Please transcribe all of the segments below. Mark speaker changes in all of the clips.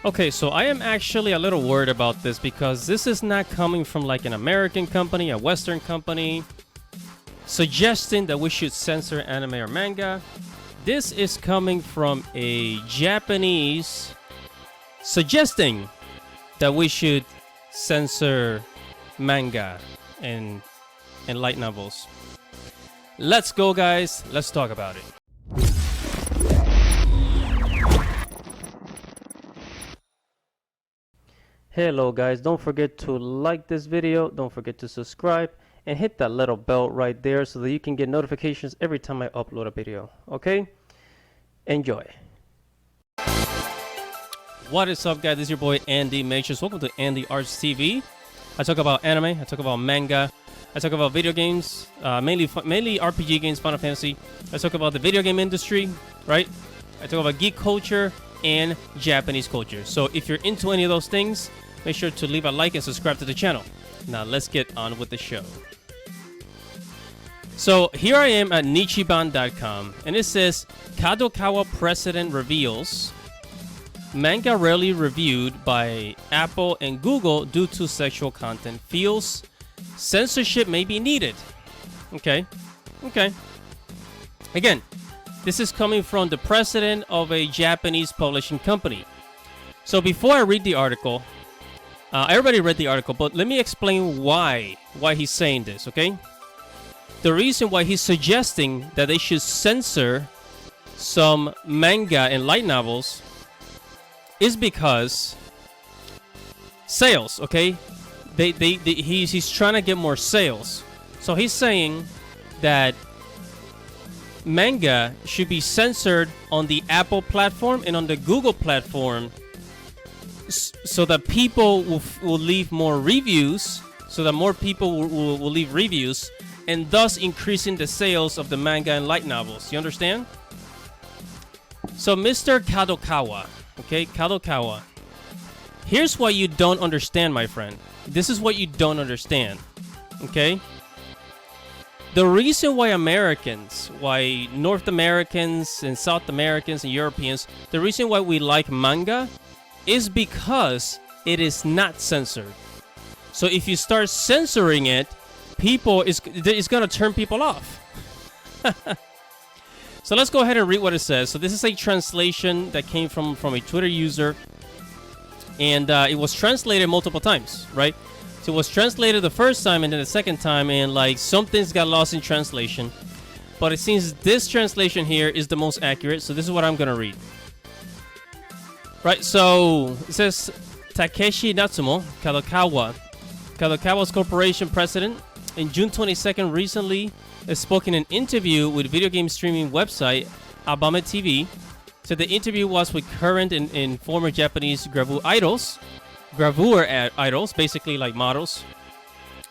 Speaker 1: Okay, so I am actually a little worried about this because this is not coming from like an American company, a Western company, suggesting that we should censor anime or manga. This is coming from a Japanese suggesting that we should censor manga and light novels. Let's go, guys. Let's talk about it. Hello guys, don't forget to like this video, don't forget to subscribe, and hit that little bell right there so that you can get notifications every time I upload a video, okay? Enjoy. What is up, guys? This is your boy Andy Matrix. Welcome to Andy Arts TV. I talk about anime, I talk about manga, I talk about video games, mainly RPG games, Final Fantasy. I talk about the video game industry, right? I talk about geek culture and Japanese culture. So if you're into any of those things, make sure to leave a like and subscribe to the channel. Now let's get on with the show. So here I am at Nichiban.com, and it says Kadokawa president reveals manga rarely reviewed by Apple and Google due to sexual content feels censorship may be needed. Okay. Again, this is coming from the president of a Japanese publishing company. So before I read the article, I already read the article, but let me explain why he's saying this, okay? The reason why he's suggesting that they should censor some manga and light novels is because sales, okay? He's trying to get more sales. So he's saying that manga should be censored on the Apple platform and on the Google platform so that people will leave more reviews, so that more people will leave reviews, and thus increasing the sales of the manga and light novels. You understand? So Mr. Kadokawa, okay, Kadokawa, here's what you don't understand, my friend. This is what you don't understand, okay? The reason why Americans, why North Americans and South Americans and Europeans, the reason why we like manga is because it is not censored. So if you start censoring it, it's going to turn people off. So let's go ahead and read what it says. So this is a translation that came from a Twitter user, and it was translated multiple times, right? So it was translated the first time and then the second time, and like something's got lost in translation. But it seems this translation here is the most accurate, so this is what I'm going to read. Right, so it says Takeshi Natsumo, Kadokawa's corporation president, in June 22nd recently spoke in an interview with video game streaming website Abame TV. So the interview was with current and former Japanese gravure idols, basically like models.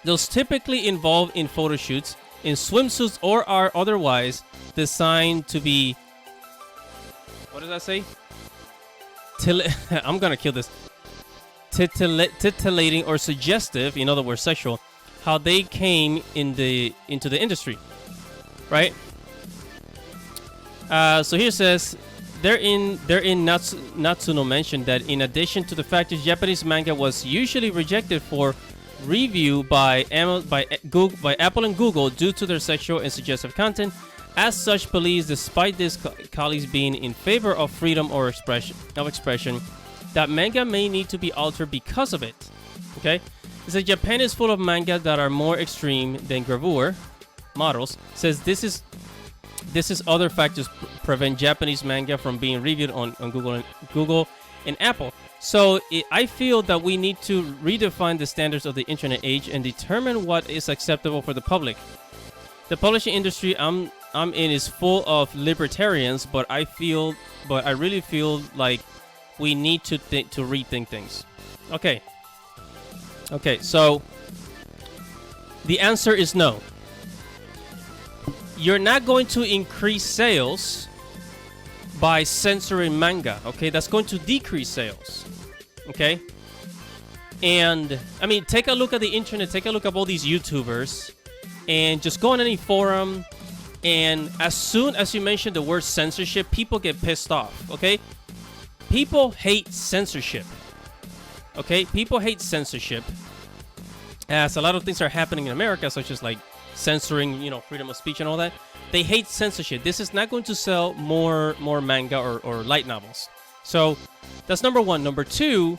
Speaker 1: Those typically involved in photo shoots in swimsuits or are otherwise designed to be, what does that say? I'm gonna kill this. Titillating or suggestive, in other words, sexual, how they came into the industry, right? So here it says, therein Natsuno mentioned that in addition to the fact that Japanese manga was usually rejected for review by Apple and Google due to their sexual and suggestive content, as such believes, despite this colleagues being in favor of freedom or expression, that manga may need to be altered because of it. Okay, it says Japan is full of manga that are more extreme than gravure models. It says this is other factors prevent Japanese manga from being reviewed on Google and Apple. So I feel that we need to redefine the standards of the internet age and determine what is acceptable for the public. The publishing industry I'm in is full of libertarians, but I really feel like we need to rethink things. Okay, so the answer is no. You're not going to increase sales by censoring manga, okay? That's going to decrease sales, okay? And, I mean, take a look at the internet, take a look at all these YouTubers, and just go on any forum, and as soon as you mention the word censorship, people get pissed off, okay? people hate censorship. Okay, people hate censorship, as a lot of things are happening in America, such as like censoring, freedom of speech and all that. They hate censorship. This is not going to sell more manga or light novels. So that's number one. Number two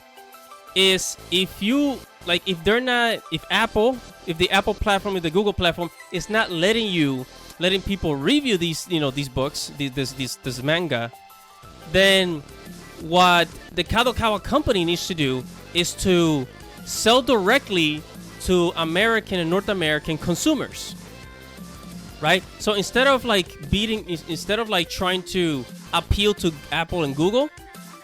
Speaker 1: is if the Apple platform, if the Google platform is not letting people review these books, this manga, then what the Kadokawa company needs to do is to sell directly to American and North American consumers, right? So instead of trying to appeal to Apple and Google,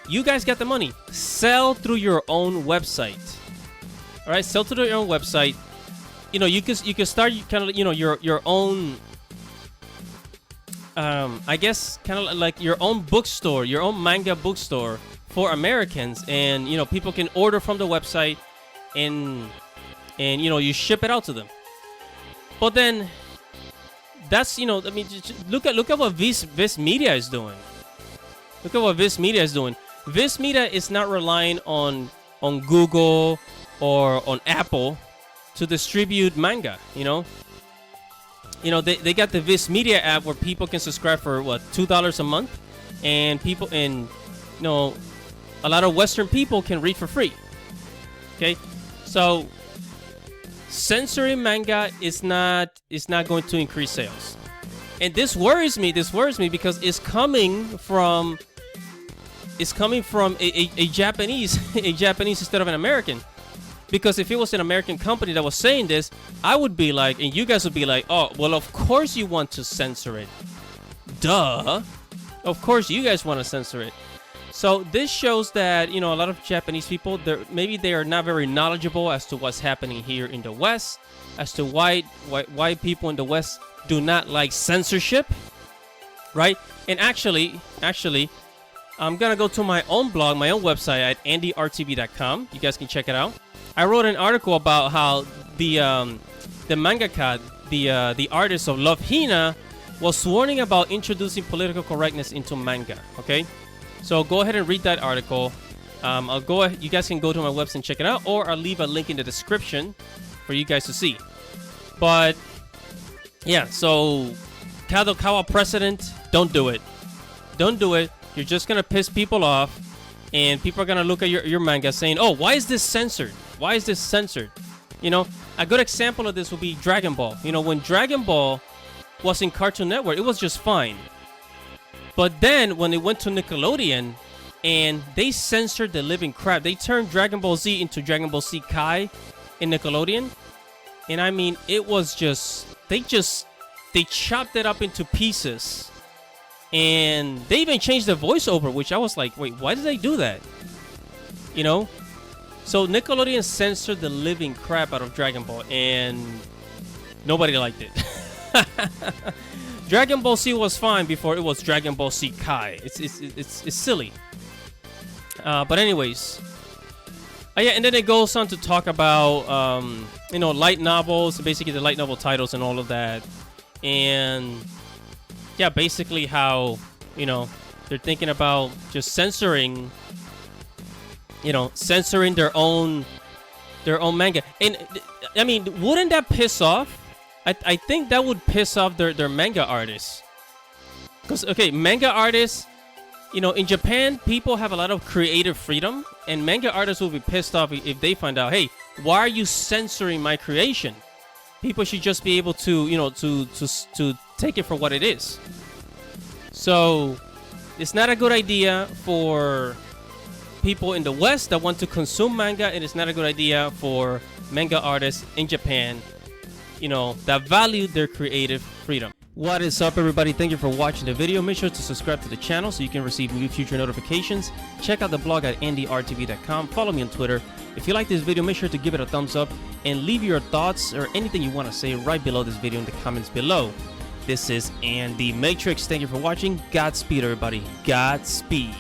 Speaker 1: you guys got the money. Sell through your own website. All right, sell through your own website. You can start kind of your own. I guess kind of like your own bookstore, your own manga bookstore for Americans, and people can order from the website, and you ship it out to them. But then that's just look at what Viz Media is doing. Look at what Viz Media is doing. Viz Media is not relying on Google or on Apple to distribute manga. They got the Viz Media app where people can subscribe for $2 a month, and a lot of Western people can read for free. Okay, so censoring manga is not going to increase sales, and this worries me. Because it's coming from a Japanese instead of an American. Because if it was an American company that was saying this, I would be like, and you guys would be like, oh, well, of course you want to censor it. Duh. Of course you guys want to censor it. So this shows that, a lot of Japanese people, maybe they are not very knowledgeable as to what's happening here in the West, as to why people in the West do not like censorship, right? And actually, I'm going to go to my own blog, my own website at andyrtv.com. You guys can check it out. I wrote an article about how the mangaka, the artist of Love Hina, was warning about introducing political correctness into manga. Okay, so go ahead and read that article. You guys can go to my website and check it out, or I'll leave a link in the description for you guys to see. But yeah, so Kadokawa precedent, don't do it. Don't do it. You're just gonna piss people off, and people are gonna look at your manga saying, "Oh, why is this censored? Why is this censored?" A good example of this would be Dragon Ball. When Dragon Ball was in Cartoon Network, it was just fine. But then when it went to Nickelodeon, and they censored the living crap, they turned Dragon Ball Z into Dragon Ball Z Kai in Nickelodeon, and I mean, it was just they chopped it up into pieces. And they even changed the voiceover, which I was like, wait, why did they do that? So Nickelodeon censored the living crap out of Dragon Ball, and nobody liked it. Dragon Ball Z was fine before it was Dragon Ball Z Kai. It's silly. But anyways, yeah, and then it goes on to talk about light novels, basically the light novel titles and all of that, and yeah, basically how, they're thinking about just censoring their own manga. And I mean, wouldn't that piss off? I think that would piss off their manga artists. Because, okay, manga artists, in Japan, people have a lot of creative freedom, and manga artists will be pissed off if they find out, hey, why are you censoring my creation? People should just be able to, to take it for what it is. So it's not a good idea for people in the West that want to consume manga, and it's not a good idea for manga artists in Japan, that value their creative freedom. What is up, everybody? Thank you for watching the video. Make sure to subscribe to the channel so you can receive new future notifications. Check out the blog at andyrtv.com. Follow me on Twitter. If you like this video, make sure to give it a thumbs up and leave your thoughts or anything you want to say right below this video in the comments below. This is Andy Matrix. Thank you for watching. Godspeed, everybody. Godspeed.